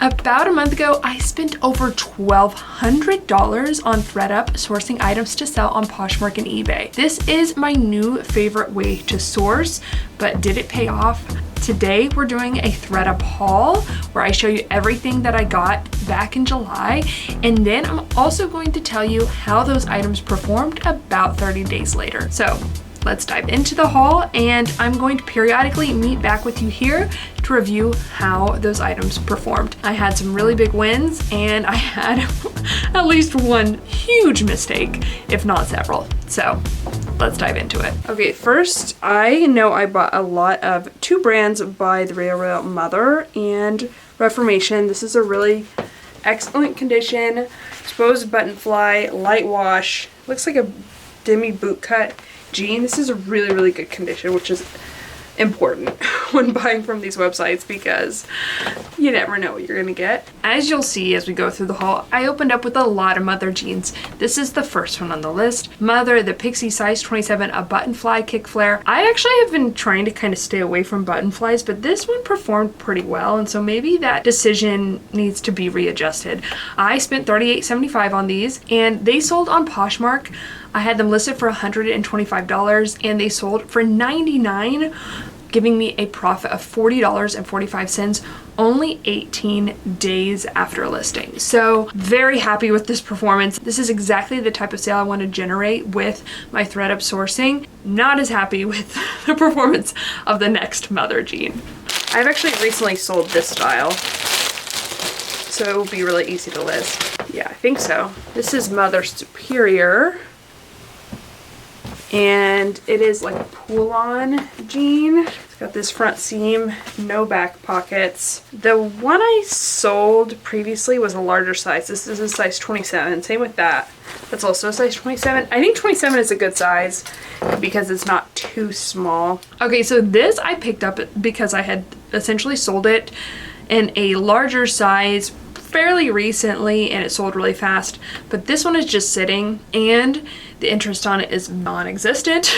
About a month ago, I spent over $1,200 on Thredup sourcing items to sell on Poshmark and eBay. This is my new favorite way to source, but did it pay off? Today, we're doing a Thredup haul where I show you everything that I got back in July, and then I'm also going to tell you how those items performed about 30 days later. So let's dive into the haul, and I'm going to periodically meet back with you here to review how those items performed. I had some really big wins, and I had at least one huge mistake, if not several. So let's dive into it. Okay, first, I know I bought a lot of two brands by TheRealReal Mother and Reformation. This is a really excellent condition, exposed button fly, light wash, looks like a demi boot cut jean. This is a really good condition, which is important when buying from these websites because you never know what you're gonna get. As you'll see as we go through the haul, I opened up with a lot of Mother jeans. This is the first one on the list. Mother, the Pixie size 27, a button fly kick flare. I actually have been trying to kind of stay away from button flies, but this one performed pretty well, and so maybe that decision needs to be readjusted. I spent $38.75 on these, and they sold on Poshmark. I had them listed for $125 and they sold for $99, giving me a profit of $40.45 only 18 days after listing. So very happy with this performance. This is exactly the type of sale I want to generate with my Thredup sourcing. Not as happy with the performance of the next Mother jean. I've actually recently sold this style, so it will be really easy to list. Yeah, I think so. This is Mother Superior, and it is like a pull-on jean. It's got this front seam, no back pockets. The one I sold previously was a larger size. This is a size 27, same with that. That's also a size 27. I think 27 is a good size because it's not too small. Okay, so this I picked up because I had essentially sold it in a larger size fairly recently and it sold really fast, but this one is just sitting and the interest on it is non-existent.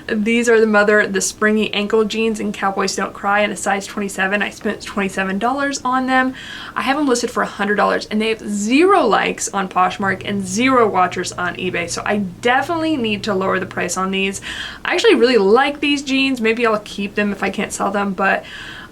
These are the Mother, the springy ankle jeans in Cowboys Don't Cry in a size 27. I spent $27 on them. I have them listed for $100 and they have 0 likes on Poshmark and 0 watchers on eBay. So I definitely need to lower the price on these. I actually really like these jeans. Maybe I'll keep them if I can't sell them, but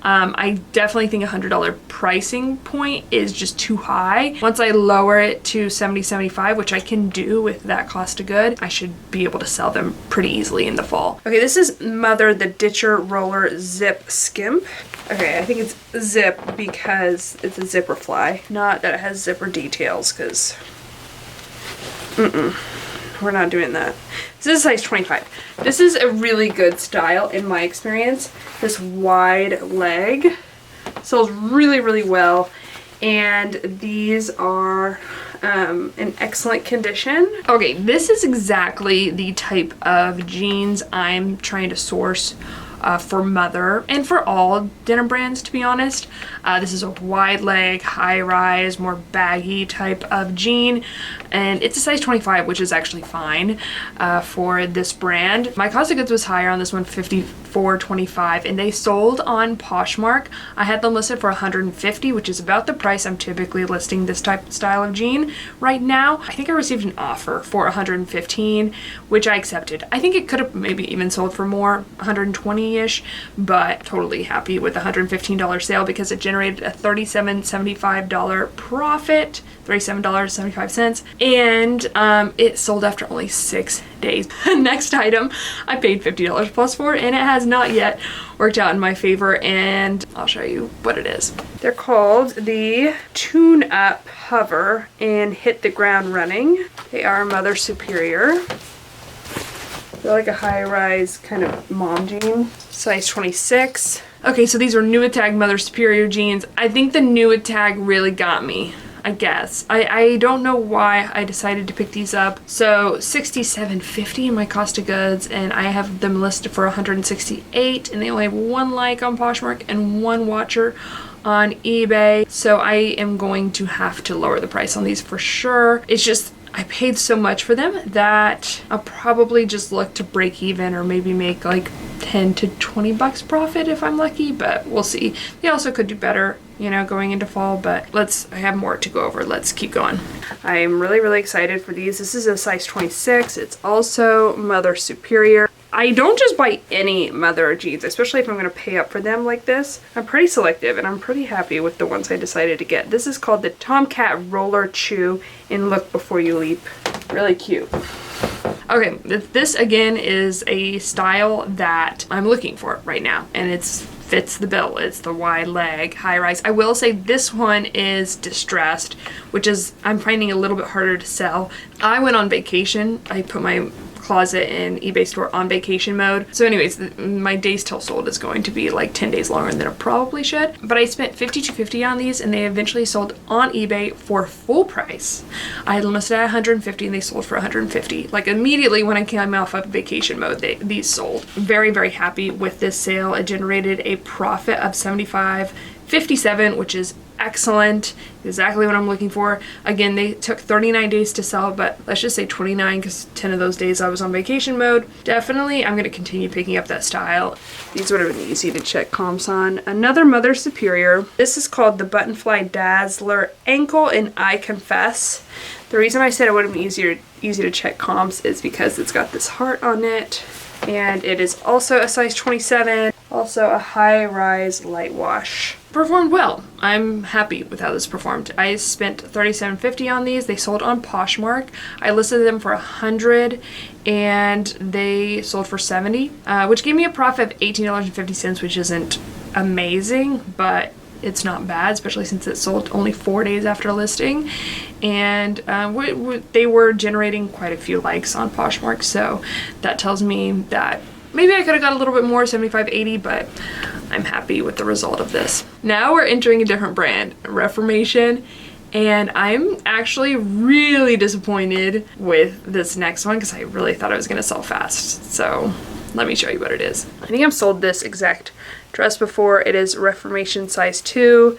I definitely think $100 pricing point is just too high. Once I lower it to $70-$75, which I can do with that cost of good, I should be able to sell them pretty easily in the fall. Okay, this is Mother, the Ditcher Roller Zip Skimp. Okay, I think it's zip because it's a zipper fly, not that it has zipper details, because we're not doing that. This is size 25. This is a really good style in my experience. This wide leg sells really well, and these are in excellent condition. Okay, this is exactly the type of jeans I'm trying to source for Mother and for all denim brands, to be honest. This is a wide leg, high rise, more baggy type of jean, and it's a size 25, which is actually fine for this brand. My cost of goods was higher on this one, $54.25, and they sold on Poshmark. I had them listed for $150, which is about the price I'm typically listing this type of style of jean right now. I think I received an offer for $115, which I accepted. I think it could have maybe even sold for more, $120-ish, but totally happy with the $115 sale because it generated a $37.75 profit, $37.75, and it sold after only 6 days. Next item I paid $50 plus for, and it has not yet worked out in my favor, and I'll show you what it is. They're called the Tune Up Hover and Hit the Ground Running. They are Mother Superior. They're like a high-rise kind of mom jean, size 26. Okay, so these are New Tag Mother Superior jeans. I think the New Tag really got me, I guess. I don't know why I decided to pick these up. So $67.50 in my cost of goods, and I have them listed for $168, and they only have 1 like on Poshmark and 1 watcher on eBay. So I am going to have to lower the price on these for sure. It's just I paid so much for them that I'll probably just look to break even or maybe make like 10 to 20 bucks profit if I'm lucky, but we'll see. They also could do better, you know, going into fall, but I have more to go over. Let's keep going. I'm really, really excited for these. This is a size 26. It's also Mother Superior. I don't just buy any Mother jeans, especially if I'm going to pay up for them like this. I'm pretty selective, and I'm pretty happy with the ones I decided to get. This is called the Tomcat Roller Chew in Look Before You Leap. Really cute. Okay, this again is a style that I'm looking for right now, and it's fits the bill. It's the wide leg, high rise. I will say this one is distressed, which is I'm finding a little bit harder to sell. I went on vacation. I put my closet in eBay store on vacation mode. So anyways, my days till sold is going to be like 10 days longer than it probably should. But I spent $52.50 on these, and they eventually sold on eBay for full price. I had them listed at $150 and they sold for $150. Like immediately when I came off of vacation mode, these sold. Very, very happy with this sale. It generated a profit of $75.57, which is excellent. Exactly what I'm looking for. Again, they took 39 days to sell, but let's just say 29 because 10 of those days I was on vacation mode. Definitely, I'm going to continue picking up that style. These would have been easy to check comps on. Another Mother Superior. This is called the Buttonfly Dazzler Ankle and I Confess. The reason I said it would have been easy to check comps is because it's got this heart on it, and it is also a size 27. Also a high-rise light wash. Performed well. I'm happy with how this performed. I spent $37.50 on these. They sold on Poshmark. I listed them for $100 and they sold for $70, which gave me a profit of $18.50, which isn't amazing, but it's not bad, especially since it sold only 4 days after listing. And they were generating quite a few likes on Poshmark, so that tells me that maybe I could have got a little bit more, 75, 80, but I'm happy with the result of this. Now we're entering a different brand, Reformation, and I'm actually really disappointed with this next one because I really thought it was going to sell fast. So let me show you what it is. I think I've sold this exact dress before. It is Reformation size 2.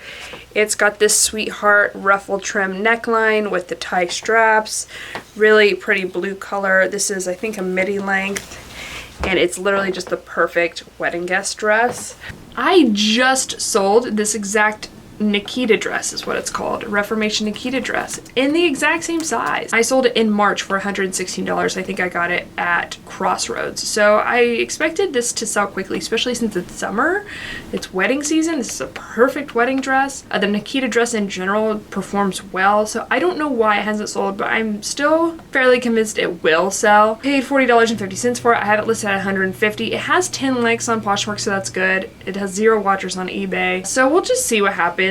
It's got this sweetheart ruffle trim neckline with the tie straps. Really pretty blue color. This is, I think, a midi length. And it's literally just the perfect wedding guest dress. I just sold this exact Nikita dress is what it's called. Reformation Nikita dress in the exact same size. I sold it in March for $116. I think I got it at Crossroads. So I expected this to sell quickly, especially since it's summer. It's wedding season. This is a perfect wedding dress. The Nikita dress in general performs well. So I don't know why it hasn't sold, but I'm still fairly convinced it will sell. Paid $40.50 for it. I have it listed at $150. It has 10 likes on Poshmark, so that's good. It has 0 watchers on eBay. So we'll just see what happens.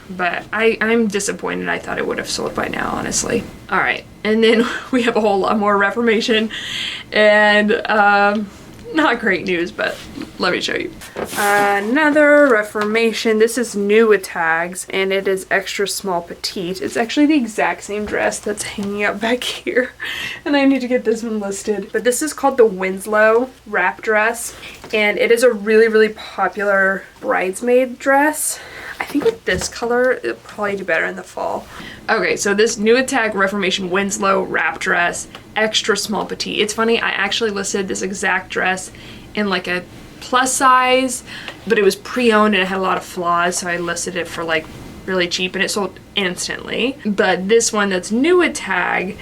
But I'm disappointed. I thought it would have sold by now, honestly. All right, and then we have a whole lot more Reformation, and not great news, but let me show you. Another Reformation. This is new with tags, and it is extra small petite. It's actually the exact same dress that's hanging out back here, and I need to get this one listed. But this is called the Winslow wrap dress, and it is a really, really popular bridesmaid dress. I think with this color, it'll probably do better in the fall. Okay, so this new attack Reformation Winslow wrap dress, extra small petite. It's funny, I actually listed this exact dress in like a plus size, but it was pre-owned and it had a lot of flaws, so I listed it for like really cheap and it sold instantly. But this one that's new with tag,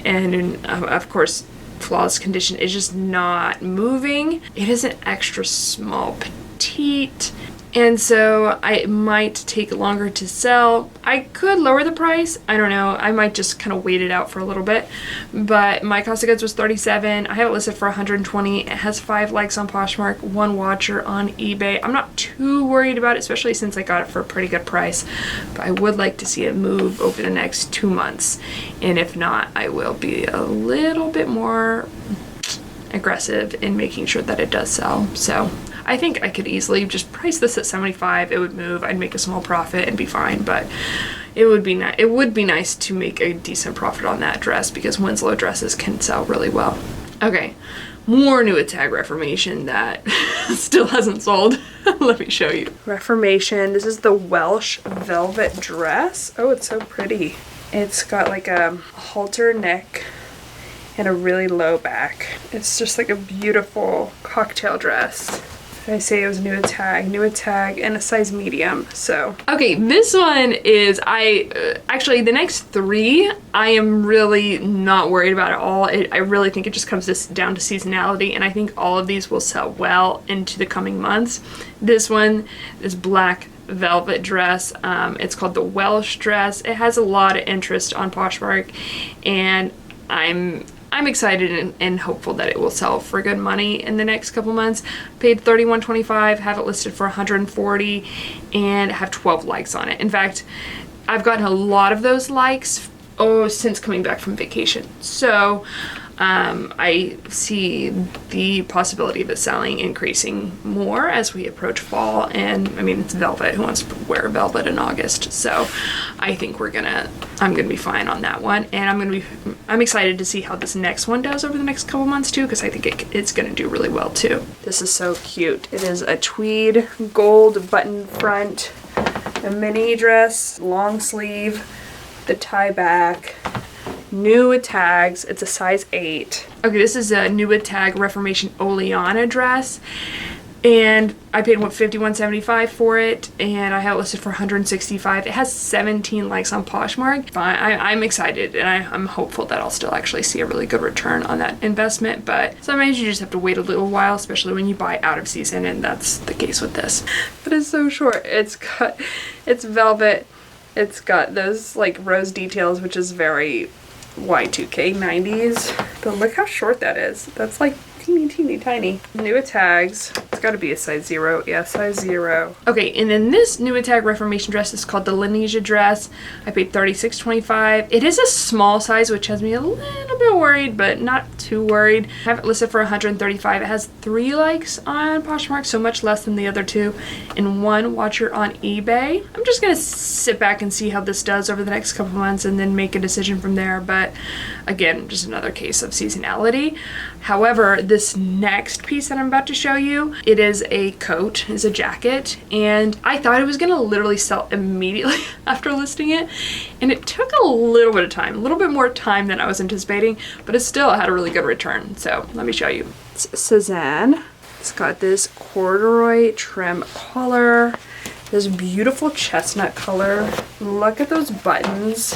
and of course, flawless condition, is just not moving. It is an extra small petite. And so it might take longer to sell. I could lower the price. I don't know. I might just kind of wait it out for a little bit. But my cost of goods was $37. I have it listed for $120. It has 5 likes on Poshmark, 1 watcher on eBay. I'm not too worried about it, especially since I got it for a pretty good price. But I would like to see it move over the next 2 months. And if not, I will be a little bit more aggressive in making sure that it does sell. So I think I could easily just price this at $75. It would move. I'd make a small profit and be fine. But it would be nice to make a decent profit on that dress because Winslow dresses can sell really well. Okay, more new attack Reformation that still hasn't sold. Let me show you. Reformation. This is the Welsh velvet dress. Oh, it's so pretty. It's got like a halter neck and a really low back. It's just like a beautiful cocktail dress. I say it was new tag, and a size medium. So okay, this one is actually the next three I am really not worried about at all. I really think it just comes down to seasonality, and I think all of these will sell well into the coming months. This one is black velvet dress. It's called the Welsh dress. It has a lot of interest on Poshmark, and I'm excited and hopeful that it will sell for good money in the next couple months. Paid $31.25, have it listed for $140, and have 12 likes on it. In fact, I've gotten a lot of those likes since coming back from vacation. So I see the possibility of it selling increasing more as we approach fall, and I mean, it's velvet. Who wants to wear velvet in August? So I think I'm gonna be fine on that one, and I'm excited to see how this next one does over the next couple months too, because I think it's gonna do really well too. This is so cute. It is a tweed gold button front, a mini dress, long sleeve, the tie back. New tags. It's a size 8. Okay, this is a new tag Reformation Oleana dress, and I paid $51.75 for it, and I have it listed for $165. It has 17 likes on Poshmark. I'm excited, and I'm hopeful that I'll still actually see a really good return on that investment, but sometimes you just have to wait a little while, especially when you buy out of season, and that's the case with this. But it's so short. It's velvet. It's got those like rose details, which is very Y2K 90s, but look how short that is. That's like teeny tiny. New tags. It's got to be a size 0. Yeah, size 0. Okay, and then this new tag Reformation dress is called the Lanesia dress. I paid $36.25. It is a small size, which has me a little bit worried, but not too worried. I have it listed for $135. It has 3 likes on Poshmark, so much less than the other 2, and 1 watcher on eBay. I'm just gonna sit back and see how this does over the next couple months, and then make a decision from there. But again, just another case of seasonality. However, this next piece that I'm about to show you, it is a coat, is a jacket, and I thought it was gonna literally sell immediately after listing it, and it took a little bit of time, a little bit more time than I was anticipating, but it still had a really good return. So let me show you. It's Cezanne. It's got this corduroy trim collar, this beautiful chestnut color. Look at those buttons.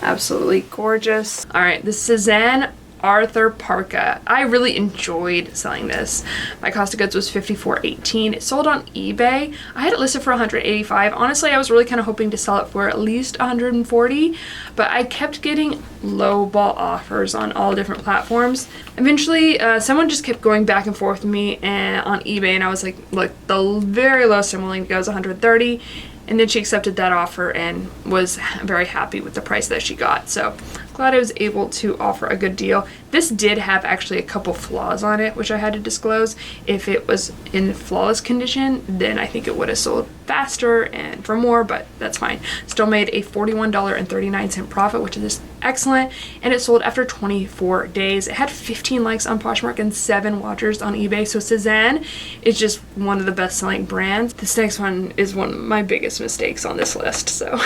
Absolutely gorgeous. All right, the Cezanne Arthur Parka. I really enjoyed selling this. My cost of goods was $54.18. It sold on eBay. I had it listed for $185. Honestly, I was really kind of hoping to sell it for at least $140, but I kept getting lowball offers on all different platforms. Eventually, someone just kept going back and forth with me on eBay, and I was like, look, the very lowest I'm willing to go is $130. And then she accepted that offer and was very happy with the price that she got. So glad I was able to offer a good deal. This did have actually a couple flaws on it, which I had to disclose. If it was in flawless condition, then I think it would have sold faster and for more, but that's fine. Still made a $41.39 profit, which is excellent. And it sold after 24 days. It had 15 likes on Poshmark and 7 watchers on eBay. So Cezanne is just one of the best selling brands. This next one is one of my biggest mistakes on this list, so.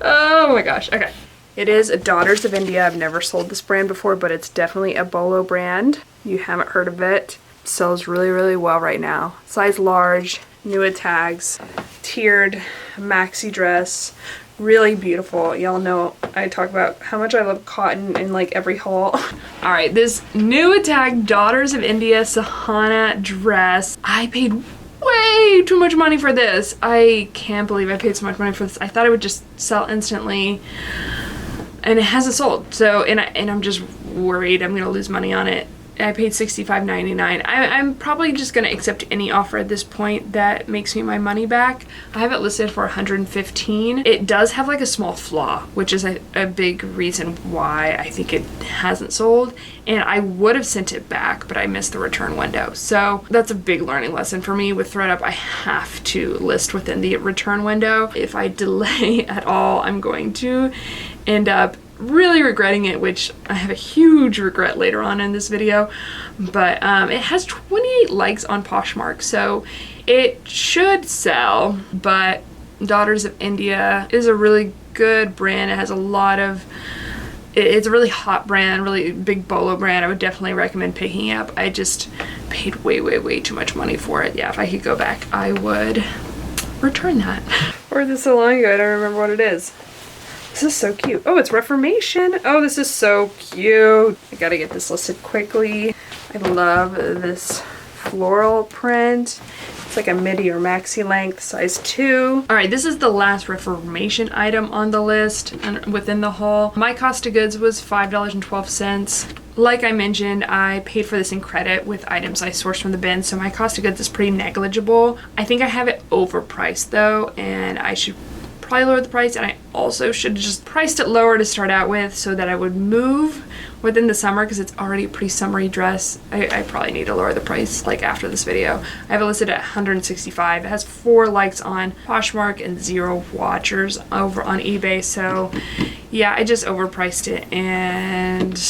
Oh my gosh, okay. It is a Daughters of India. I've never sold this brand before, but it's definitely a Bolo brand. You haven't heard of it. It sells really well right now. Size large, new tags, tiered maxi dress, really beautiful. Y'all know I talk about how much I love cotton in like every haul. All right, this new tag Daughters of India Sahana dress. I paid way too much money for this. I can't believe I paid so much money for this. I thought it would just sell instantly, and it hasn't sold. So, and I'm just worried I'm gonna lose money on it. I paid $65.99. I'm probably just gonna accept any offer at this point that makes me my money back. I have it listed for $115. It does have like a small flaw, which is a big reason why I think it hasn't sold. And I would have sent it back, but I missed the return window. So that's a big learning lesson for me. With Thredup, I have to list within the return window. If I delay at all, I'm going to end up really regretting it, which I have a huge regret later on in this video. But it has 28 likes on Poshmark, so it should sell. But Daughters of India is a really good brand. It has a lot of It's a really hot brand, really big bolo brand. I would definitely recommend picking it up. I just paid way too much money for it. Yeah, if I could go back, I would return that. Or this so long ago, I don't remember what it is. This is so cute. Oh, it's Reformation. Oh, this is so cute. I gotta get this listed quickly. I love this floral print. It's like a midi or maxi length, size 2. All right, this is the last Reformation item on the list and within the haul. My cost of goods was $5.12. Like I mentioned, I paid for this in credit with items I sourced from the bin, so my cost of goods is pretty negligible. I think I have it overpriced though, and I should probably lower the price, and I also should have just priced it lower to start out with so that I would move within the summer, because it's already a pretty summery dress. I probably need to lower the price like after this video. I have it listed at $165. It has 4 likes on Poshmark and 0 watchers over on eBay, so yeah, I just overpriced it and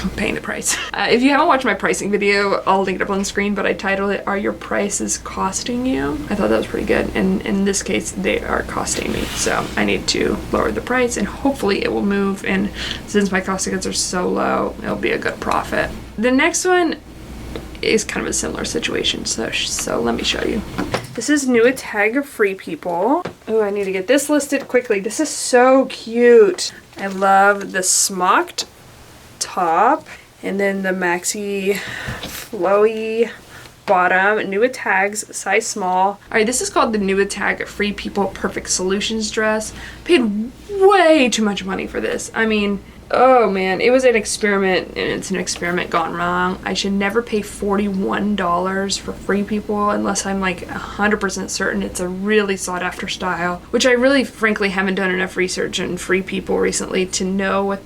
I'm paying the price. If you haven't watched my pricing video, I'll link it up on the screen, but I titled it, "Are Your Prices Costing You?" I thought that was pretty good, and in this case, they are costing me. So I need to lower the price, and hopefully it will move, and since my cost of goods are so low, it'll be a good profit. The next one is kind of a similar situation, so let me show you. This is new tag of Free People. Oh, I need to get this listed quickly. This is so cute. I love the smocked top and then the maxi flowy bottom. New tags, size small. All right, this is called the new tag Free People Perfect Solutions dress. Paid way too much money for this. I mean, oh man, it was an experiment, and it's an experiment gone wrong. I should never pay $41 for Free People unless I'm like 100% certain it's a really sought after style, which I really frankly haven't done enough research on Free People recently to know what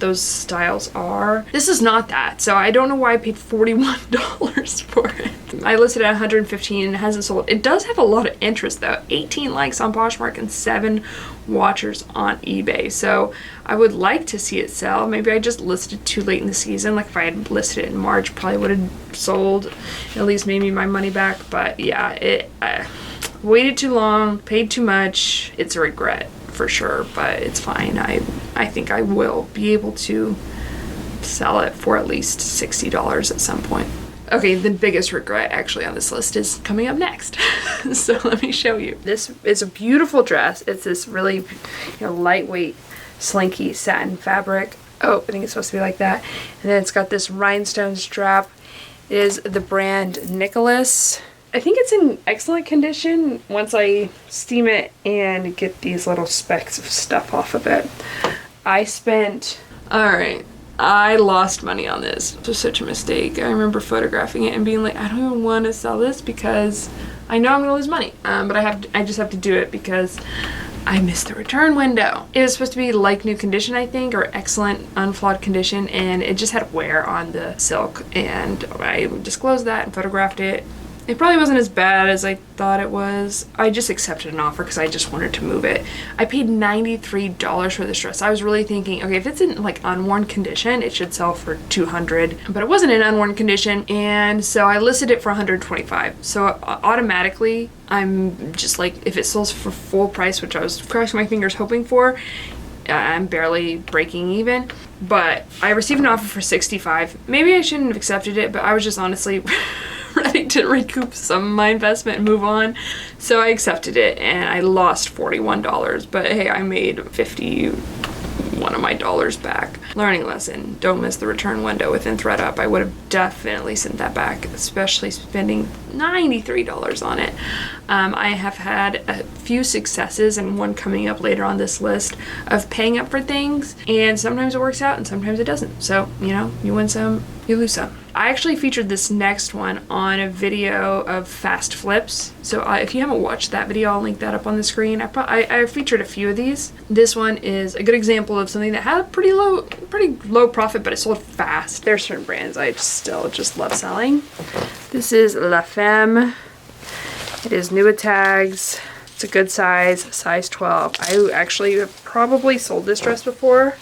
those styles are. This is not that, so I don't know why I paid $41 for it. I listed at $115 and it hasn't sold. It does have a lot of interest though. 18 likes on Poshmark and 7 watchers on eBay. So I would like to see it sell. Maybe I just listed too late in the season. Like if I had listed it in March, probably would have sold, at least made me my money back. But yeah, it waited too long, paid too much. It's a regret for sure, but it's fine. I think I will be able to sell it for at least $60 at some point. Okay, the biggest regret actually on this list is coming up next. So let me show you. This is a beautiful dress. It's this really, lightweight, slinky satin fabric. Oh, I think it's supposed to be like that. And then it's got this rhinestone strap. It is the brand Nicholas. I think it's in excellent condition once I steam it and get these little specks of stuff off of it. I lost money on this. It was such a mistake. I remember photographing it and being like, I don't even want to sell this because I know I'm gonna lose money. But I just have to do it because I missed the return window. It was supposed to be like new condition, I think, or excellent unflawed condition, and it just had wear on the silk, and I disclosed that and photographed it. It probably wasn't as bad as I thought it was. I just accepted an offer because I just wanted to move it. I paid $93 for this dress. I was really thinking, okay, if it's in like unworn condition, it should sell for $200, but it wasn't in unworn condition, and so I listed it for $125. So automatically, I'm just like, if it sells for full price, which I was crossing my fingers hoping for, I'm barely breaking even. But I received an offer for $65. Maybe I shouldn't have accepted it, but I was just honestly ready to recoup some of my investment and move on. So I accepted it and I lost $41, but hey, I made 51 of my dollars back. Learning lesson, don't miss the return window within Thredup. I would have definitely sent that back, especially spending $93 on it. I have had a few successes and one coming up later on this list of paying up for things, and sometimes it works out and sometimes it doesn't. So, you win some, you lose some. I actually featured this next one on a video of fast flips. So if you haven't watched that video, I'll link that up on the screen. I featured a few of these. This one is a good example of something that had a pretty low profit, but it sold fast. There's certain brands I still just love selling. This is La Femme. It is new tags. It's a good size 12. I actually have probably sold this dress before.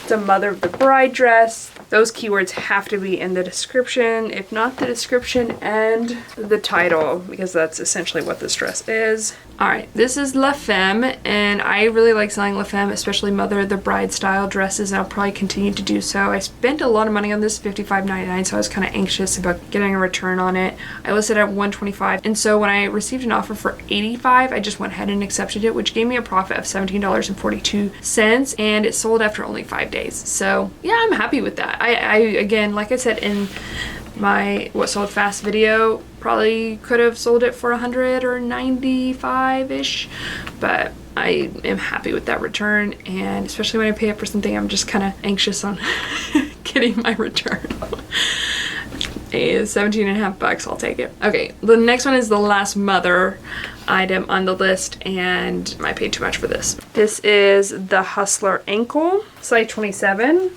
It's a mother of the bride dress, those keywords have to be in the description, if not the description and the title, because that's essentially what this dress is. All right, this is La Femme, and I really like selling La Femme, especially Mother of the Bride style dresses, and I'll probably continue to do so. I spent a lot of money on this, $55.99, so I was kind of anxious about getting a return on it. I listed at $125, and so when I received an offer for $85, I just went ahead and accepted it, which gave me a profit of $17.42, and it sold after only 5 days. So yeah, I'm happy with that. I again, like I said in my what sold fast video, probably could have sold it for 100 or 95-ish, but I am happy with that return, and especially when I pay up for something, I'm just kind of anxious on getting my return. Is 17.5 bucks, I'll take it. Okay, the next one is the last Mother item on the list, and I paid too much for this. This is the Hustler ankle, size 27.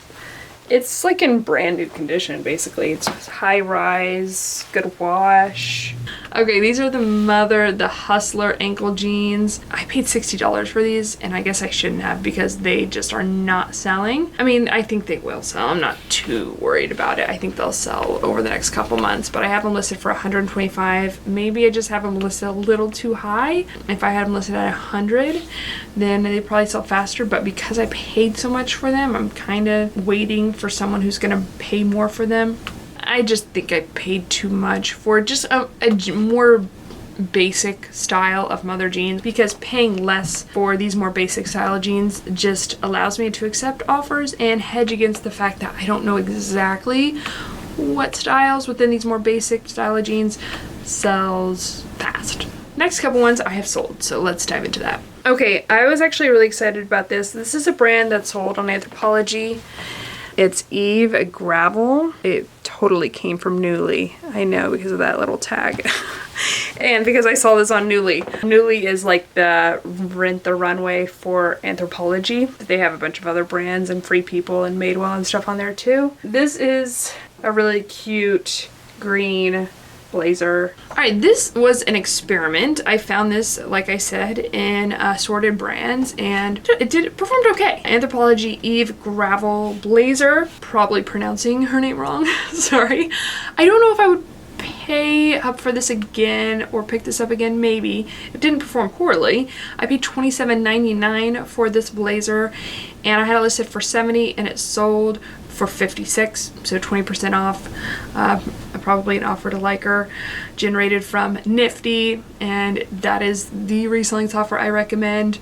It's like in brand new condition, basically. It's high rise, good wash. Okay, these are the Mother, the Hustler ankle jeans. I paid $60 for these, and I guess I shouldn't have because they just are not selling. I mean, I think they will sell. I'm not too worried about it. I think they'll sell over the next couple months, but I have them listed for $125. Maybe I just have them listed a little too high. If I had them listed at $100, then they'd probably sell faster, but because I paid so much for them, I'm kind of waiting for someone who's gonna pay more for them. I just think I paid too much for just a more basic style of Mother jeans, because paying less for these more basic style jeans just allows me to accept offers and hedge against the fact that I don't know exactly what styles within these more basic style of jeans sells fast. Next couple ones I have sold, so let's dive into that. Okay, I was actually really excited about this. This is a brand that's sold on Anthropologie. It's Eve Gravel. It totally came from Nuuly. I know, because of that little tag. And because I saw this on Nuuly. Nuuly is like the Rent the Runway for Anthropologie. They have a bunch of other brands and Free People and Madewell and stuff on there too. This is a really cute green blazer. Alright, this was an experiment. I found this, like I said, in assorted brands, and it performed okay. Anthropologie Eve Gravel blazer. Probably pronouncing her name wrong. Sorry. I don't know if I would pay up for this again or pick this up again. Maybe. It didn't perform poorly. I paid $27.99 for this blazer, and I had it listed for $70, and it sold for $56, so 20% off. Probably an offer to like her, generated from Nifty, and that is the reselling software I recommend.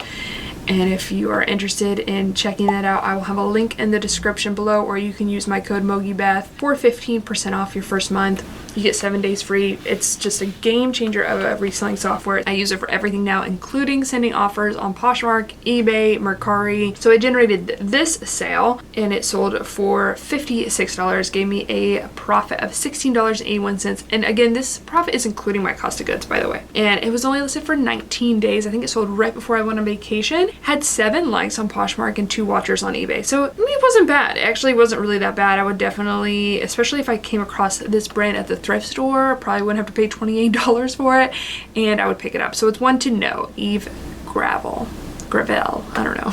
And if you are interested in checking that out, I will have a link in the description below, or you can use my code MOGIBETH for 15% off your first month. You get 7 days free. It's just a game changer of a reselling software. I use it for everything now, including sending offers on Poshmark, eBay, Mercari. So I generated this sale, and it sold for $56, gave me a profit of $16.81. And again, this profit is including my cost of goods, by the way. And it was only listed for 19 days. I think it sold right before I went on vacation. Had 7 likes on Poshmark and 2 watchers on eBay. So I mean, it wasn't bad. It actually wasn't really that bad. I would definitely, especially if I came across this brand at the thrift store, probably wouldn't have to pay $28 for it, and I would pick it up. So it's one to know. Eve Gravel. Gravel. I don't know.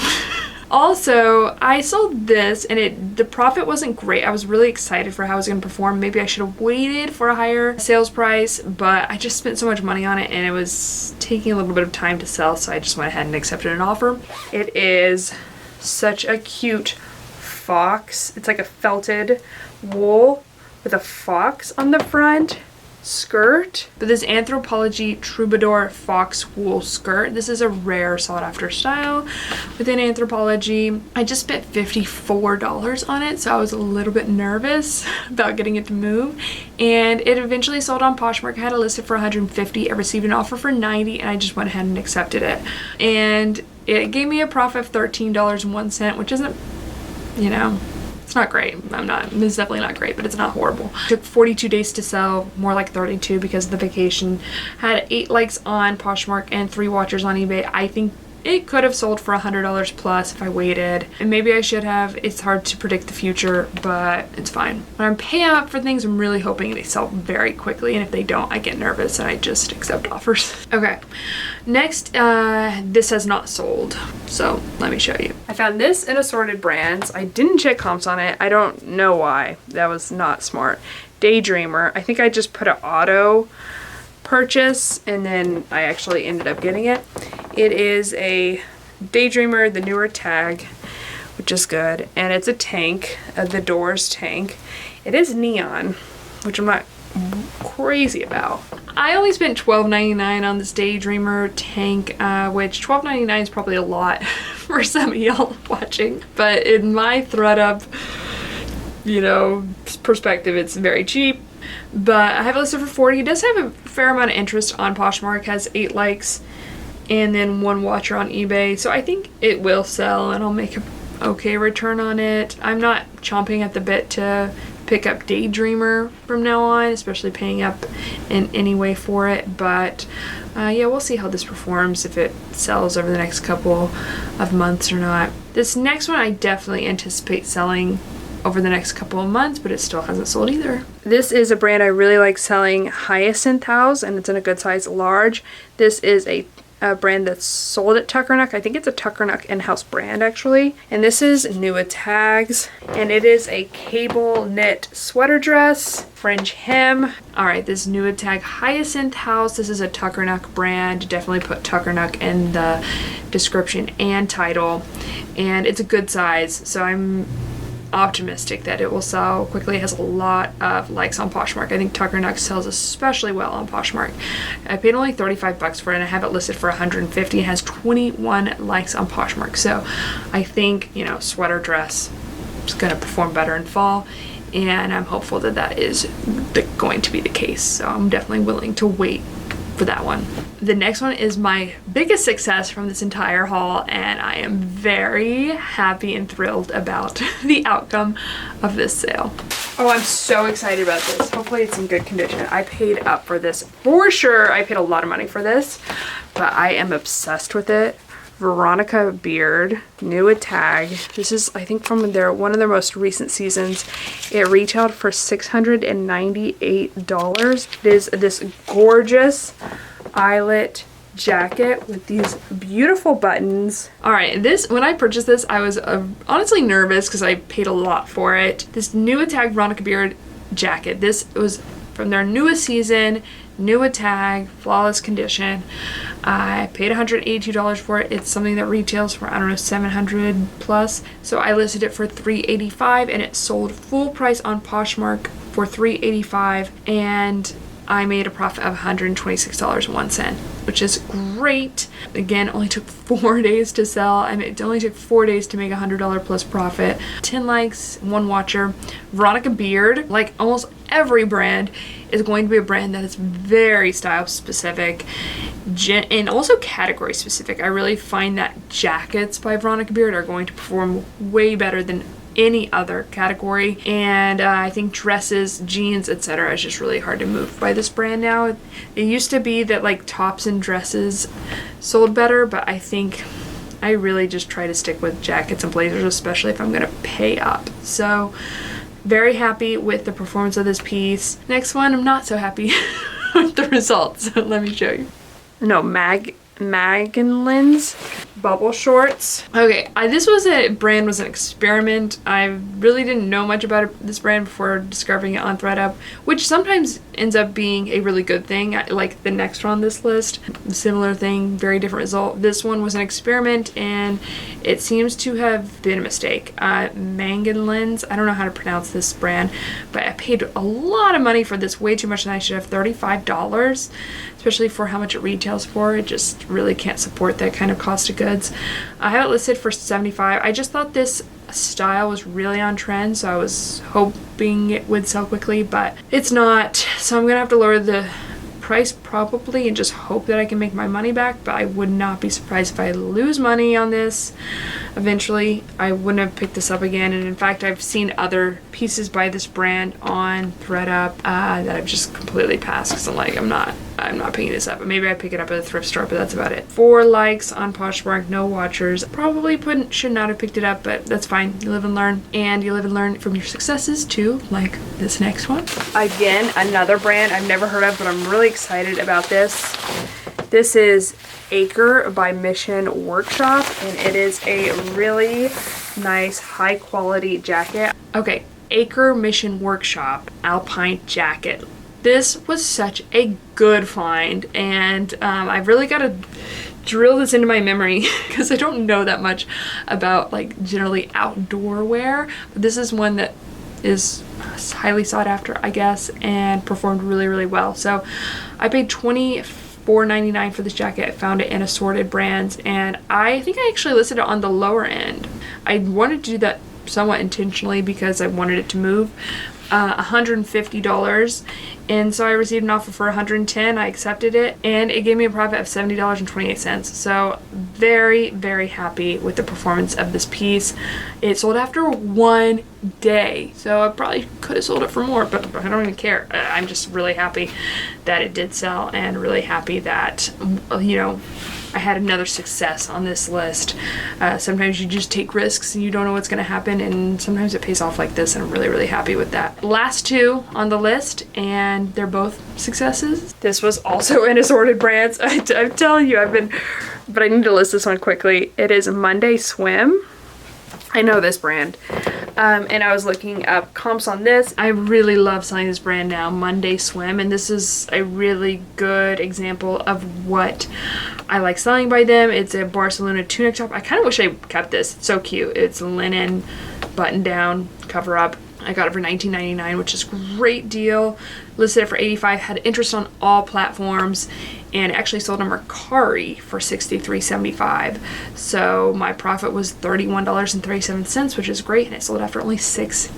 Also, I sold this, and the profit wasn't great. I was really excited for how it was going to perform. Maybe I should have waited for a higher sales price, but I just spent so much money on it, and it was taking a little bit of time to sell, so I just went ahead and accepted an offer. It is such a cute fox. It's like a felted wool with a fox on the front skirt, but this Anthropologie Troubadour fox wool skirt. This is a rare sought after style within Anthropologie. I just spent $54 on it, so I was a little bit nervous about getting it to move, and it eventually sold on Poshmark. I had it listed for $150. I received an offer for $90, and I just went ahead and accepted it, and it gave me a profit of $13.01, which isn't, you know, it's not great. It's definitely not great, but it's not horrible. It took 42 days to sell, more like 32 because of the vacation. Had 8 likes on Poshmark and 3 watchers on eBay. I think it could have sold for $100 plus if I waited, and maybe I should have. It's hard to predict the future, but it's fine. When I'm paying up for things, I'm really hoping they sell very quickly, and if they don't, I get nervous and I just accept offers. Okay, next, this has not sold, so let me show you. I found this in assorted brands. I didn't check comps on it. I don't know why. That was not smart. Daydreamer. I think I just put an auto purchase and then I actually ended up getting it. It is a Daydreamer, the newer tag, which is good, and it's a tank, the Doors tank. It is neon, which I'm not crazy about. I only spent $12.99 on this Daydreamer tank, which $12.99 is probably a lot for some of y'all watching, but in my Thredup, you know, perspective, it's very cheap. But I have it listed for $40. It does have a fair amount of interest on Poshmark, has 8 likes and then 1 watcher on eBay, so I think it will sell and I'll make a okay return on it. I'm not chomping at the bit to pick up Daydreamer from now on, especially paying up in any way for it, but yeah, we'll see how this performs, if it sells over the next couple of months or not. This next one I definitely anticipate selling over the next couple of months, but it still hasn't sold either. This is a brand I really like selling, Hyacinth House, and it's in a good size, large. This is a brand that's sold at Tuckernuck. I think it's a Tuckernuck in-house brand actually. And this is Nua Tags, and it is a cable knit sweater dress, fringe hem. All right, this Nua Tag Hyacinth House, this is a Tuckernuck brand. Definitely put Tuckernuck in the description and title, and it's a good size, so I'm optimistic that it will sell quickly. It has a lot of likes on Poshmark. I think Tuckernuck sells especially well on Poshmark. I paid only $35 for it and I have it listed for $150. It has 21 likes on Poshmark. So I think, you know, sweater dress is going to perform better in fall, and I'm hopeful that that is going to be the case. So I'm definitely willing to wait for that one. The next one is my biggest success from this entire haul, and I am very happy and thrilled about the outcome of this sale. Oh, I'm so excited about this. Hopefully it's in good condition. I paid up for this for sure. I paid a lot of money for this, but I am obsessed with it. Veronica Beard, Nua Tag. This is, I think, from one of their most recent seasons. It retailed for $698. It is this gorgeous eyelet jacket with these beautiful buttons. All right, this, when I purchased this, I was honestly nervous because I paid a lot for it. This Nua Tag Veronica Beard jacket. This was from their newest season, Nua Tag, flawless condition. I paid $182 for it. It's something that retails for, I don't know, $700 plus. So I listed it for $385 and it sold full price on Poshmark for $385, and I made a profit of $126.01, which is great. Again, it only took 4 days to sell. I mean, it only took 4 days to make $100 plus profit. 10 likes, 1 watcher. Veronica Beard, like almost every brand, is going to be a brand that is very style specific and also category specific. I really find that jackets by Veronica Beard are going to perform way better than any other category, and I think dresses, jeans, etc. is just really hard to move by this brand now. It used to be that like tops and dresses sold better, but I think I really just try to stick with jackets and blazers, especially if I'm gonna pay up. So very happy with the performance of this piece. Next one, I'm not so happy with the results, so let me show you. No, Magenlin's bubble shorts. Okay, this was an experiment. I really didn't know much about this brand before discovering it on Thredup, which sometimes ends up being a really good thing. Like the next one on this list, similar thing, very different result. This one was an experiment and it seems to have been a mistake. Magenlin's, I don't know how to pronounce this brand, but I paid a lot of money for this, way too much than I should have, $35, especially for how much it retails for. It just really can't support that kind of cost of goods. I have it listed for $75. I just thought this style was really on trend, so I was hoping it would sell quickly, but it's not. So I'm gonna have to lower the price probably and just hope that I can make my money back, but I would not be surprised if I lose money on this eventually. I wouldn't have picked this up again, and in fact I've seen other pieces by this brand on Thredup that I've just completely passed because I'm like, I'm not picking this up. Maybe I pick it up at a thrift store, but that's about it. 4 likes on Poshmark, no watchers. Probably should not have picked it up, but that's fine. You live and learn, and you live and learn from your successes too, like this next one. Again, another brand I've never heard of, but I'm really excited about this. This is Acre by Mission Workshop, and it is a really nice high quality jacket. Okay, Acre Mission Workshop Alpine jacket. This was such a good find, and I've really got to drill this into my memory because I don't know that much about like generally outdoor wear. But this is one that is highly sought after, I guess, and performed really, really well. So I paid $24.99 for this jacket. I found it in assorted brands, and I think I actually listed it on the lower end. I wanted to do that somewhat intentionally because I wanted it to move. $150, and so I received an offer for $110. I accepted it, and it gave me a profit of $70.28. So very, very happy with the performance of this piece. It sold after 1 day, so I probably could have sold it for more, but I don't even care. I'm just really happy that it did sell, and really happy that, you know, I had another success on this list. Sometimes you just take risks and you don't know what's gonna happen, and sometimes it pays off like this, and I'm really, really happy with that. Last 2 on the list, and they're both successes. This was also in assorted brands. I'm telling you, but I need to list this one quickly. It is Monday Swim. I know this brand. And I was looking up comps on this. I really love selling this brand now, Monday Swim, and this is a really good example of what I like selling by them. It's a Barcelona tunic top. I kind of wish I kept this. It's so cute. It's linen, button down, cover up. I got it for $19.99, which is a great deal. Listed it for $85, had interest on all platforms, and actually sold on Mercari for $63.75. So my profit was $31.37, which is great, and it sold after only 6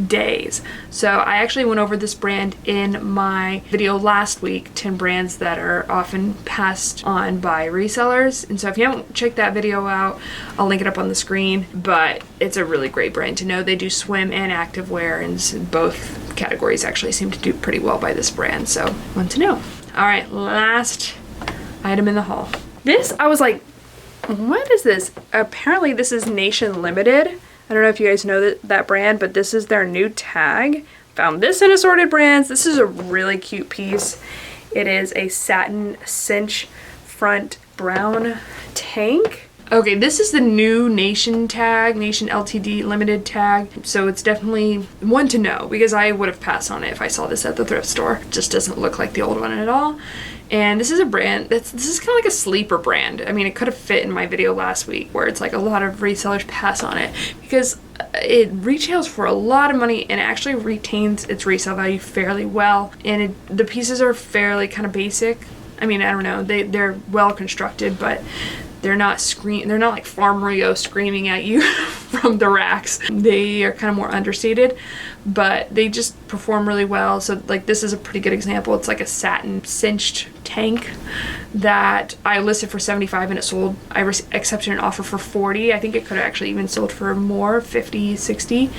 days. So I actually went over this brand in my video last week, 10 brands that are often passed on by resellers. And so if you haven't checked that video out, I'll link it up on the screen, but it's a really great brand to know. They do swim and activewear, and both categories actually seem to do pretty well by this brand, so one to know. All right, last item in the haul. This, I was like, what is this? Apparently this is Nation Limited. I don't know if you guys know that brand, but this is their new tag. Found this in assorted brands. This is a really cute piece. It is a satin cinch front brown tank. Okay, this is the new Nation tag, Nation Ltd Limited tag. So it's definitely one to know, because I would have passed on it if I saw this at the thrift store. It just doesn't look like the old one at all. And this is a brand this is kind of like a sleeper brand. I mean, it could have fit in my video last week where it's like a lot of resellers pass on it because it retails for a lot of money and actually retains its resale value fairly well. And the pieces are fairly kind of basic. I mean, I don't know, they're well constructed, but they're not like Farm Rio screaming at you from the racks. They are kind of more understated, but they just perform really well. So like this is a pretty good example. It's like a satin cinched tank that I listed for $75 and it sold. I accepted an offer for $40. I think it could have actually even sold for more, $50, $60,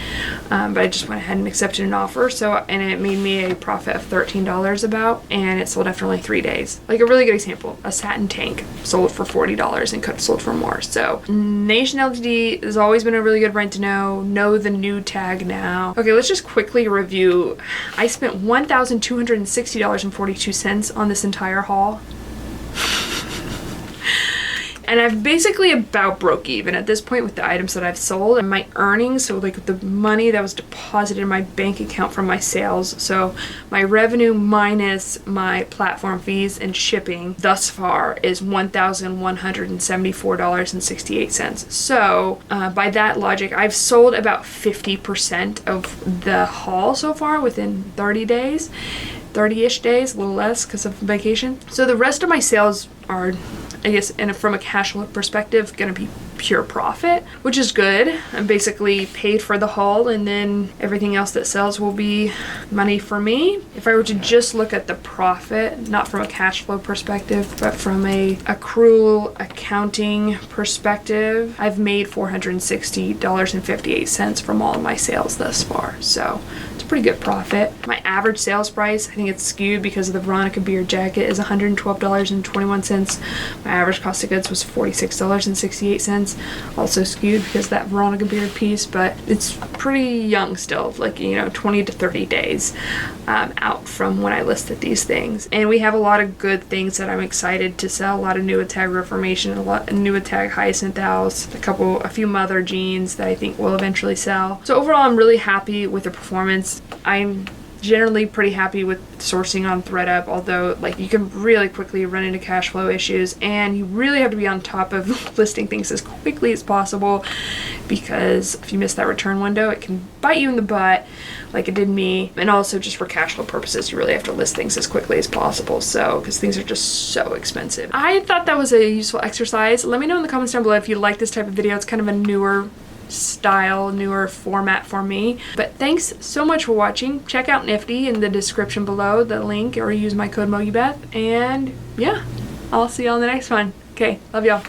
but I just went ahead and accepted an offer. So, and it made me a profit of $13 about, and it sold after only 3 days. Like a really good example, a satin tank sold for $40 and could have sold for more. So Nation Ltd has always been a really good brand to know the new tag now. Okay, let's just quickly review. I spent $1,260.42 on this entire haul. And I've basically about broke even at this point with the items that I've sold and my earnings. So like the money that was deposited in my bank account from my sales. So my revenue minus my platform fees and shipping thus far is $1,174.68. So by that logic, I've sold about 50% of the haul so far within 30 days. 30-ish days, a little less because of vacation. So the rest of my sales are, I guess, and from a cash flow perspective, going to be pure profit, which is good. I'm basically paid for the haul, and then everything else that sells will be money for me. If I were to just look at the profit, not from a cash flow perspective, but from a accrual accounting perspective, I've made $460.58 from all of my sales thus far. So it's a pretty good profit. My average sales price, I think it's skewed because of the Veronica beard jacket, is $112.21. My average cost of goods was $46.68. Also skewed because of that Veronica beard piece, but it's pretty young still, like, 20 to 30 days out from when I listed these things. And we have a lot of good things that I'm excited to sell. A lot of new Tag Reformation, a lot of new Tag Hyacinth Owls, a few Mother jeans that I think will eventually sell. So overall, I'm really happy with the performance. I'm generally pretty happy with sourcing on Thredup, although you can really quickly run into cash flow issues, and you really have to be on top of listing things as quickly as possible, because if you miss that return window, it can bite you in the butt like it did me. And also just for cash flow purposes, you really have to list things as quickly as possible, so because things are just so expensive. I thought that was a useful exercise. Let me know in the comments down below if you like this type of video. It's kind of a newer style, newer format for me. But thanks so much for watching. Check out Nifty in the description below, the link, or use my code MOGIBETH. And yeah, I'll see you on the next one. Okay, love y'all.